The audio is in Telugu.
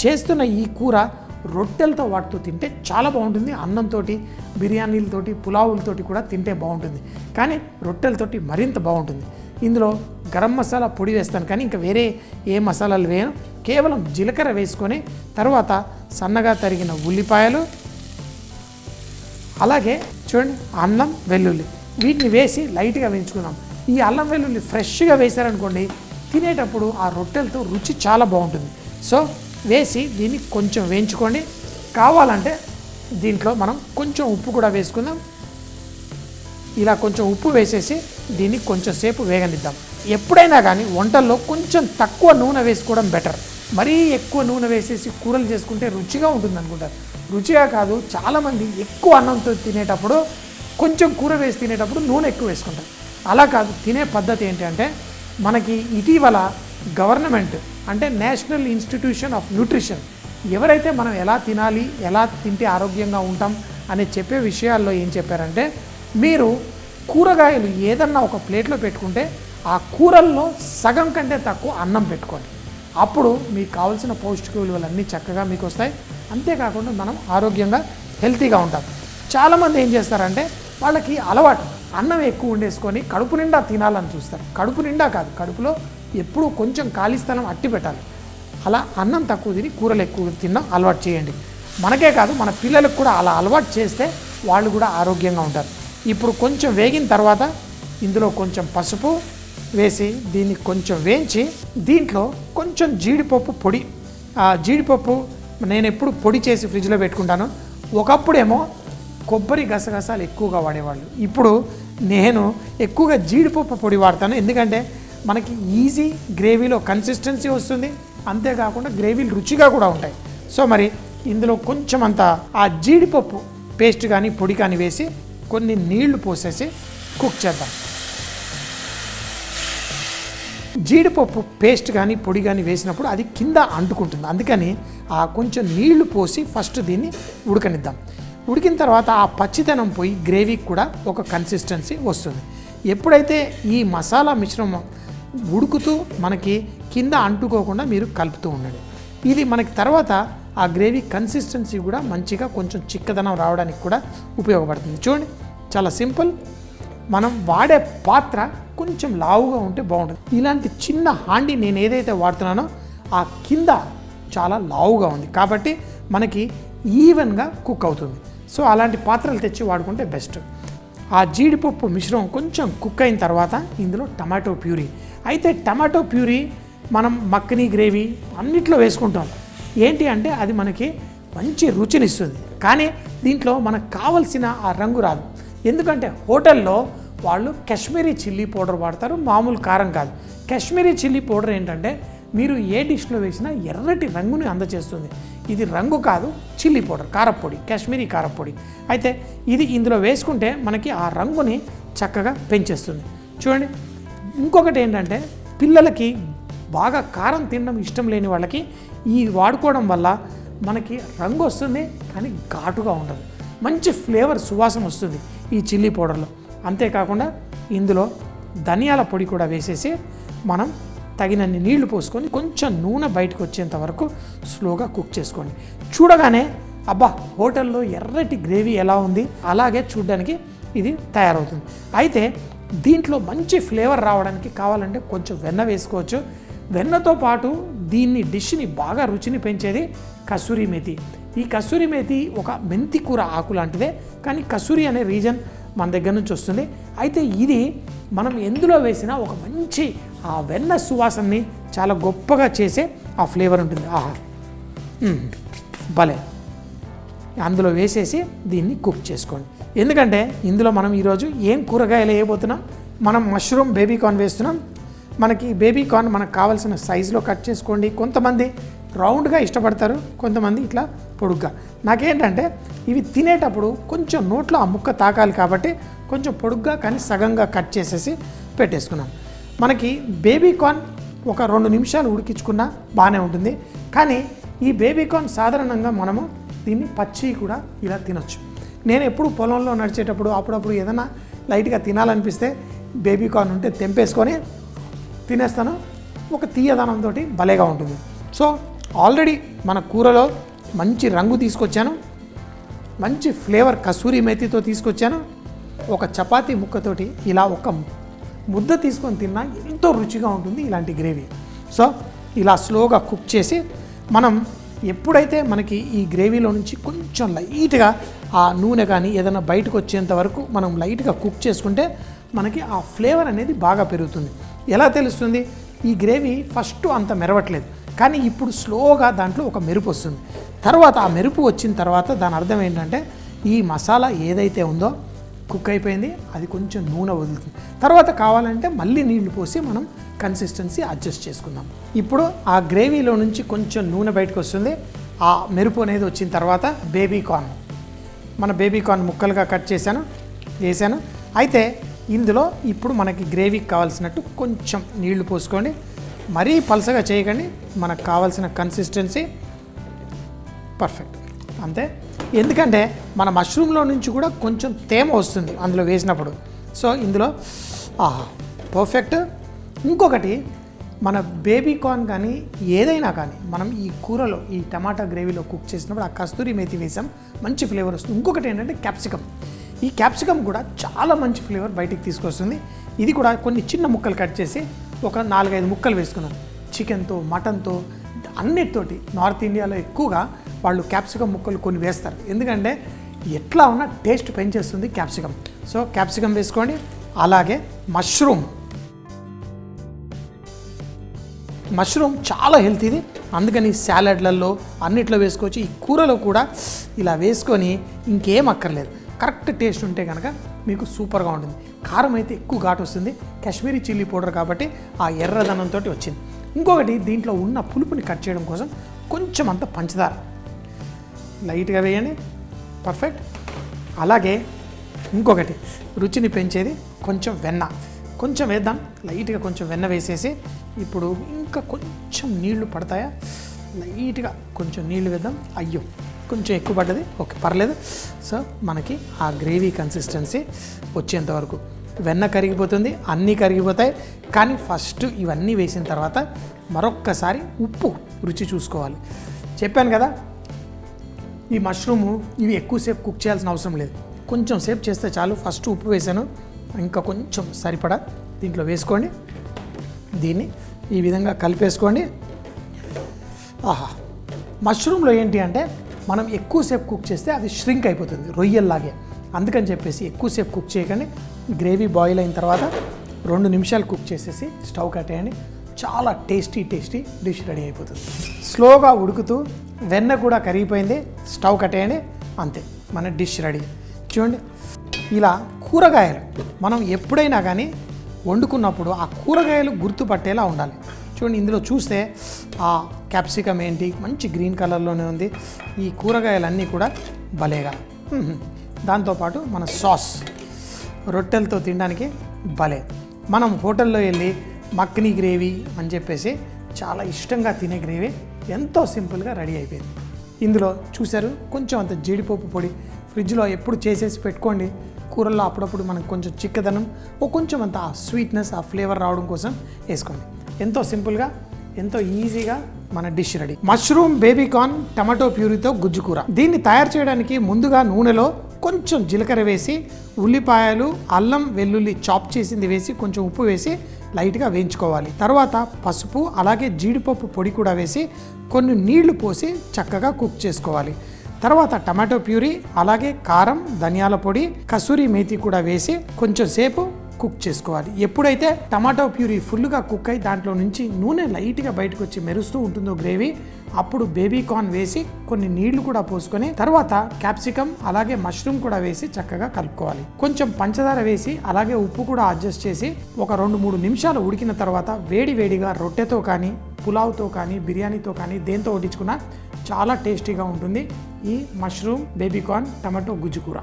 చేస్తున్న ఈ కూర రొట్టెలతో వాటితో తింటే చాలా బాగుంటుంది. అన్నంతోటి, బిర్యానీలతోటి, పులావులతోటి కూడా తింటే బాగుంటుంది. కానీ రొట్టెలతోటి మరింత బాగుంటుంది. ఇందులో గరం మసాలా పొడి వేస్తాను, కానీ ఇంకా వేరే ఏ మసాలాలు వేయను. కేవలం జీలకర్ర వేసుకొని తర్వాత సన్నగా తరిగిన ఉల్లిపాయలు, అలాగే చూడండి అల్లం వెల్లుల్లి, వీటిని వేసి లైట్గా వేయించుకున్నాం. ఈ అల్లం వెల్లుల్లి ఫ్రెష్గా వేశారనుకోండి, తినేటప్పుడు ఆ రొట్టెలతో రుచి చాలా బాగుంటుంది. సో వేసి దీన్ని కొంచెం వేయించుకోండి. కావాలంటే దీంట్లో మనం కొంచెం ఉప్పు కూడా వేసుకుందాం. ఇలా కొంచెం ఉప్పు వేసేసి దీన్ని కొంచెం సేపు వేగనిద్దాం. ఎప్పుడైనా కానీ వంటల్లో కొంచెం తక్కువ నూనె వేసుకోవడం బెటర్. మరీ ఎక్కువ నూనె వేసేసి కూరలు చేసుకుంటే రుచిగా ఉంటుంది అనుకుంటారు. రుచిగా కాదు, చాలామంది ఎక్కువ అన్నంతో తినేటప్పుడు కొంచెం కూర వేసి తినేటప్పుడు నూనె ఎక్కువ వేసుకుంటారు. అలా కాదు, తినే పద్ధతి ఏంటంటే మనకి ఇటీవల గవర్నమెంట్ అంటే నేషనల్ ఇన్స్టిట్యూషన్ ఆఫ్ న్యూట్రిషన్ ఎవరైతే మనం ఎలా తినాలి, ఎలా తింటే ఆరోగ్యంగా ఉంటాం అని చెప్పే విషయాల్లో ఏం చెప్పారంటే, మీరు కూరగాయలు ఏదన్నా ఒక ప్లేట్లో పెట్టుకుంటే ఆ కూరల్లో సగం కంటే తక్కువ అన్నం పెట్టుకోండి. అప్పుడు మీకు కావాల్సిన పౌష్టిక విలువలన్నీ చక్కగా మీకు వస్తాయి. అంతేకాకుండా మనం ఆరోగ్యంగా హెల్తీగా ఉంటాం. చాలామంది ఏం చేస్తారంటే వాళ్ళకి అలవాటు అన్నం ఎక్కువ వండేసుకొని కడుపు నిండా తినాలని చూస్తారు. కడుపు నిండా కాదు, కడుపులో ఎప్పుడూ కొంచెం ఖాళీ స్థలం అట్టి పెట్టాలి. అలా అన్నం తక్కువ తిని కూరలు ఎక్కువ తినడం అలవాటు చేయండి. మనకే కాదు, మన పిల్లలకు కూడా అలా అలవాటు చేస్తే వాళ్ళు కూడా ఆరోగ్యంగా ఉంటారు. ఇప్పుడు కొంచెం వేగిన తర్వాత ఇందులో కొంచెం పసుపు వేసి దీన్ని కొంచెం వేయించి దీంట్లో కొంచెం జీడిపప్పు పొడి, జీడిపప్పు నేను ఎప్పుడు పొడి చేసి ఫ్రిడ్జ్లో పెట్టుకుంటాను. ఒకప్పుడేమో కొబ్బరి గసగసాలు ఎక్కువగా వాడేవాళ్ళు. ఇప్పుడు నేను ఎక్కువగా జీడిపప్పు పొడి వాడతాను. ఎందుకంటే మనకి ఈజీ గ్రేవీలో కన్సిస్టెన్సీ వస్తుంది, అంతేకాకుండా గ్రేవీలు రుచిగా కూడా ఉంటాయి. సో మరి ఇందులో కొంచెం అంత ఆ జీడిపప్పు పేస్ట్ కానీ పొడి కానీ వేసి కొన్ని నీళ్లు పోసేసి కుక్ చేద్దాం. జీడిపప్పు పేస్ట్ కానీ పొడి కానీ వేసినప్పుడు అది కింద అంటుకుంటుంది. అందుకని ఆ కొంచెం నీళ్లు పోసి ఫస్ట్ దీన్ని ఉడకనిద్దాం. ఉడికిన తర్వాత ఆ పచ్చితనం పోయి గ్రేవీకి కూడా ఒక కన్సిస్టెన్సీ వస్తుంది. ఎప్పుడైతే ఈ మసాలా మిశ్రమం ఉడుకుతూ మనకి కింద అంటుకోకుండా మీరు కలుపుతూ ఉండండి. ఇది మనకి తర్వాత ఆ గ్రేవీ కన్సిస్టెన్సీ కూడా మంచిగా కొంచెం చిక్కదనం రావడానికి కూడా ఉపయోగపడుతుంది. చూడండి, చాలా సింపుల్. మనం వాడే పాత్ర కొంచెం లావుగా ఉంటే బాగుంటుంది. ఇలాంటి చిన్న హాండి నేను ఏదైతే వాడుతున్నానో ఆ కింద చాలా లావుగా ఉంది కాబట్టి మనకి ఈవెన్గా కుక్ అవుతుంది. సో అలాంటి పాత్రలు తెచ్చి వాడుకుంటే బెస్ట్. ఆ జీడిపప్పు మిశ్రమం కొంచెం కుక్ అయిన తర్వాత ఇందులో టమాటో ప్యూరీ. అయితే టమాటో ప్యూరీ మనం మక్కనీ గ్రేవీ అన్నిట్లో వేసుకుంటాం. ఏంటి అంటే అది మనకి మంచి రుచినిస్తుంది. కానీ దీంట్లో మనకు కావలసిన ఆ రంగు రాదు. ఎందుకంటే హోటల్లో వాళ్ళు కాశ్మీరీ చిల్లీ పౌడర్ వాడతారు, మామూలు కారం కాదు. కాశ్మీరీ చిల్లీ పౌడర్ ఏంటంటే మీరు ఏ డిష్లో వేసినా ఎర్రటి రంగుని అందజేస్తుంది. ఇది రంగు కాదు, చిల్లీ పౌడర్, కారప్పొడి, కాశ్మీరీ కారప్పొడి. అయితే ఇది ఇందులో వేసుకుంటే మనకి ఆ రంగుని చక్కగా పెంచేస్తుంది. చూడండి, ఇంకొకటి ఏంటంటే పిల్లలకి బాగా కారం తినడం ఇష్టం లేని వాళ్ళకి ఈ వాడుకోవడం వల్ల మనకి రంగు వస్తుంది, కానీ ఘాటుగా ఉండదు. మంచి ఫ్లేవర్, సువాసన వస్తుంది ఈ చిల్లీ పౌడర్లో. అంతేకాకుండా ఇందులో ధనియాల పొడి కూడా వేసేసి మనం తగినన్ని నీళ్లు పోసుకొని కొంచెం నూనె బయటకు వచ్చేంత వరకు స్లోగా కుక్ చేసుకోండి. చూడగానే అబ్బా హోటల్లో ఎర్రటి గ్రేవీ ఎలా ఉంది అలాగే చూడడానికి ఇది తయారవుతుంది. అయితే దీంట్లో మంచి ఫ్లేవర్ రావడానికి కావాలంటే కొంచెం వెన్న వేసుకోవచ్చు. వెన్నతో పాటు దీన్ని డిష్ని బాగా రుచిని పెంచేది కసూరి మేతి. ఈ కసూరి మేతి ఒక మెంతి కూర ఆకు లాంటిదే, కానీ కసూరి అనే రీజన్ మన దగ్గర నుంచి వస్తుంది. అయితే ఇది మనం ఎందులో వేసినా ఒక మంచి ఆ వెన్న సువాసనని చాలా గొప్పగా చేసే ఆ ఫ్లేవర్ ఉంటుంది. ఆహా, భలే. అందులో వేసేసి దీన్ని కుక్ చేసుకోండి. ఎందుకంటే ఇందులో మనం ఈరోజు ఏం కూరగాయలు వేయబోతున్నాం, మనం మష్రూమ్ బేబీ కార్న్ వేస్తున్నాం. మనకి బేబీ కార్న్ మనకు కావాల్సిన సైజులో కట్ చేసుకోండి. కొంతమంది రౌండ్గా ఇష్టపడతారు, కొంతమంది ఇట్లా పొడుగ్గా. నాకేంటంటే ఇవి తినేటప్పుడు కొంచెం నోట్లో ఆ ముక్క తాకాలి కాబట్టి కొంచెం పొడుగ్గా కానీ సగంగా కట్ చేసేసి పెట్టేసుకున్నాం. మనకి బేబీ కార్న్ ఒక 2 నిమిషాలు ఉడికించుకున్నా బాగానే ఉంటుంది. కానీ ఈ బేబీ కార్న్ సాధారణంగా మనము దీన్ని పచ్చి కూడా ఇలా తినొచ్చు. నేను ఎప్పుడు పొలంలో నడిచేటప్పుడు అప్పుడప్పుడు ఏదైనా లైట్గా తినాలనిపిస్తే బేబీ కార్న్ ఉంటే తెంపేసుకొని తినేస్తాను. ఒక తీయదనంతో భలేగా ఉంటుంది. సో ఆల్రెడీ మన కూరలో మంచి రంగు తీసుకొచ్చాను, మంచి ఫ్లేవర్ కసూరి మేతితో తీసుకొచ్చాను. ఒక చపాతీ ముక్కతోటి ఇలా ఒక ముద్ద తీసుకొని తిన్నా ఎంతో రుచిగా ఉంటుంది ఇలాంటి గ్రేవీ. సో ఇలా స్లోగా కుక్ చేసి మనం ఎప్పుడైతే మనకి ఈ గ్రేవీలో నుంచి కొంచెం లైట్గా ఆ నూనె కానీ ఏదైనా బయటకు వచ్చేంత వరకు మనం లైట్గా కుక్ చేసుకుంటే మనకి ఆ ఫ్లేవర్ అనేది బాగా పెరుగుతుంది. ఎలా తెలుస్తుంది? ఈ గ్రేవీ ఫస్ట్ అంత మెరవట్లేదు, కానీ ఇప్పుడు స్లోగా దాంట్లో ఒక మెరుపు వస్తుంది. తర్వాత ఆ మెరుపు వచ్చిన తర్వాత దాని అర్థం ఏంటంటే ఈ మసాలా ఏదైతే ఉందో కుక్ అయిపోయింది, అది కొంచెం నూనె వదులుతుంది. తర్వాత కావాలంటే మళ్ళీ నీళ్లు పోసి మనం కన్సిస్టెన్సీ అడ్జస్ట్ చేసుకుందాం. ఇప్పుడు ఆ గ్రేవీలో నుంచి కొంచెం నూనె బయటకు వస్తుంది. ఆ మెరుపు అనేది వచ్చిన తర్వాత బేబీ కార్న్, మన బేబీ కార్న్ ముక్కలుగా కట్ వేసాను. అయితే ఇందులో ఇప్పుడు మనకి గ్రేవీకి కావాల్సినట్టు కొంచెం నీళ్లు పోసుకోండి, మరీ పలసగా చేయకండి, మనకు కావాల్సిన కన్సిస్టెన్సీ పర్ఫెక్ట్ అంతే. ఎందుకంటే మన మష్రూమ్లో నుంచి కూడా కొంచెం తేమ వస్తుంది అందులో వేసినప్పుడు. సో ఇందులో పర్ఫెక్ట్. ఇంకొకటి, మన బేబీ కార్న్ కానీ ఏదైనా కానీ మనం ఈ కూరలో ఈ టమాటా గ్రేవీలో కుక్ చేసినప్పుడు ఆ కస్తూరి మేతి వేసాం, మంచి ఫ్లేవర్ వస్తుంది. ఇంకొకటి ఏంటంటే క్యాప్సికమ్. ఈ క్యాప్సికమ్ కూడా చాలా మంచి ఫ్లేవర్ బయటికి తీసుకొస్తుంది. ఇది కూడా కొన్ని చిన్న ముక్కలు కట్ చేసి ఒక 4-5 ముక్కలు వేసుకున్నాం. చికెన్తో, మటన్తో, అన్నిటితోటి. నార్త్ ఇండియాలో ఎక్కువగా వాళ్ళు క్యాప్సికమ్ ముక్కలు కొన్ని వేస్తారు, ఎందుకంటే ఎట్లా ఉన్నా టేస్ట్ పెంచేస్తుంది క్యాప్సికమ్. సో క్యాప్సికమ్ వేసుకోండి. అలాగే మష్రూమ్ చాలా హెల్తీది, అందుకని సాలడ్లలో అన్నిట్లో వేసుకోవచ్చు. ఈ కూరలో కూడా ఇలా వేసుకొని ఇంకేం అక్కర్లేదు. కరెక్ట్ టేస్ట్ ఉంటే కనుక మీకు సూపర్గా ఉంటుంది. కారం అయితే ఎక్కువ ఘాటు వస్తుంది, కాశ్మీరీ చిల్లీ పౌడర్ కాబట్టి ఆ ఎర్రదనంతో వచ్చింది. ఇంకొకటి, దీంట్లో ఉన్న పులుపుని కట్ చేయడం కోసం కొంచెం అంత పంచదార లైట్గా వేయండి, పర్ఫెక్ట్. అలాగే ఇంకొకటి రుచిని పెంచేది కొంచెం వెన్న, కొంచెం వేద్దాం. లైట్గా కొంచెం వెన్న వేసేసి ఇప్పుడు ఇంకా కొంచెం నీళ్లు పడతాయా, లైట్గా కొంచెం నీళ్లు వేద్దాం. అయ్యో కొంచెం ఎక్కువ పడ్డది, ఓకే పర్లేదు. సో మనకి ఆ గ్రేవీ కన్సిస్టెన్సీ వచ్చేంత వరకు వెన్న కరిగిపోతుంది, అన్నీ కరిగిపోతాయి. కానీ ఫస్ట్ ఇవన్నీ వేసిన తర్వాత మరొక్కసారి ఉప్పు రుచి చూసుకోవాలి. చెప్పాను కదా, ఈ మష్రూము ఇవి ఎక్కువసేపు కుక్ చేయాల్సిన అవసరం లేదు, కొంచెం సేపు చేస్తే చాలు. ఫస్ట్ ఉప్పు వేసాను, ఇంకా కొంచెం సరిపడా దీంట్లో వేసుకోండి. దీన్ని ఈ విధంగా కలిపేసుకోండి. మష్రూమ్లో ఏంటి అంటే మనం ఎక్కువసేపు కుక్ చేస్తే అది ష్రింక్ అయిపోతుంది రొయ్యల్లాగే. అందుకని చెప్పేసి ఎక్కువసేపు కుక్ చేయకండి. గ్రేవీ బాయిల్ అయిన తర్వాత 2 నిమిషాలు కుక్ చేసేసి స్టవ్ కట్టేయండి. చాలా టేస్టీ డిష్ రెడీ అయిపోతుంది. స్లోగా ఉడుకుతూ వెన్న కూడా కరిగిపోయింది, స్టవ్ కట్టేయండి. అంతే, మన డిష్ రెడీ. చూడండి, ఇలా కూరగాయలు మనం ఎప్పుడైనా కానీ వండుకున్నప్పుడు ఆ కూరగాయలు గుర్తుపట్టేలా ఉండాలి. చూడండి, ఇందులో చూస్తే ఆ క్యాప్సికమ్ ఏంటి మంచి గ్రీన్ కలర్లోనే ఉంది. ఈ కూరగాయలన్నీ కూడా భలేగా. దాంతోపాటు మన సాస్ రొట్టెలతో తినడానికి భలే. మనం హోటల్లో వెళ్ళి మక్ని గ్రేవీ అని చెప్పేసి చాలా ఇష్టంగా తినే గ్రేవీ ఎంతో సింపుల్గా రెడీ అయిపోయింది. ఇందులో చూశారు కొంచెం అంత జీడిపప్పు పొడి ఫ్రిడ్జ్లో ఎప్పుడు చేసేసి పెట్టుకోండి. కూరల్లో అప్పుడప్పుడు మనకు కొంచెం చిక్కదనం, కొంచెం అంత ఆ స్వీట్నెస్, ఆ ఫ్లేవర్ రావడం కోసం వేసుకోండి. ఎంతో సింపుల్గా, ఎంతో ఈజీగా మన dish ready. Mushroom baby corn tomato ప్యూరీతో గుజ్జు కూర. దీన్ని తయారు చేయడానికి ముందుగా నూనెలో కొంచెం జీలకర్ర వేసి, ఉల్లిపాయలు, అల్లం వెల్లుల్లి చాప్ చేసింది వేసి, కొంచెం ఉప్పు వేసి లైట్గా వేయించుకోవాలి. తర్వాత పసుపు అలాగే జీడిపప్పు పొడి కూడా వేసి కొన్ని నీళ్లు పోసి చక్కగా కుక్ చేసుకోవాలి. తర్వాత టమాటో ప్యూరీ అలాగే కారం, ధనియాల పొడి, కసూరి మేతి కూడా వేసి కొంచెం సేపు కుక్ చేసుకోవాలి. ఎప్పుడైతే టమాటో ప్యూరీ ఫుల్గా కుక్ అయి దాంట్లో నుంచి నూనె లైట్గా బయటకు వచ్చి మెరుస్తూ ఉంటుందో గ్రేవీ, అప్పుడు బేబీ కార్న్ వేసి కొన్ని నీళ్లు కూడా పోసుకొని తర్వాత క్యాప్సికమ్ అలాగే మష్రూమ్ కూడా వేసి చక్కగా కలుపుకోవాలి. కొంచెం పంచదార వేసి అలాగే ఉప్పు కూడా అడ్జస్ట్ చేసి ఒక 2-3 నిమిషాలు ఉడికిన తర్వాత వేడివేడిగా రొట్టెతో కానీ, పులావ్తో కానీ, బిర్యానీతో కానీ దేంతో వడ్డించుకున్నా చాలా టేస్టీగా ఉంటుంది ఈ మష్రూమ్ బేబీ కార్న్ టమాటో గుజ్జు కూర.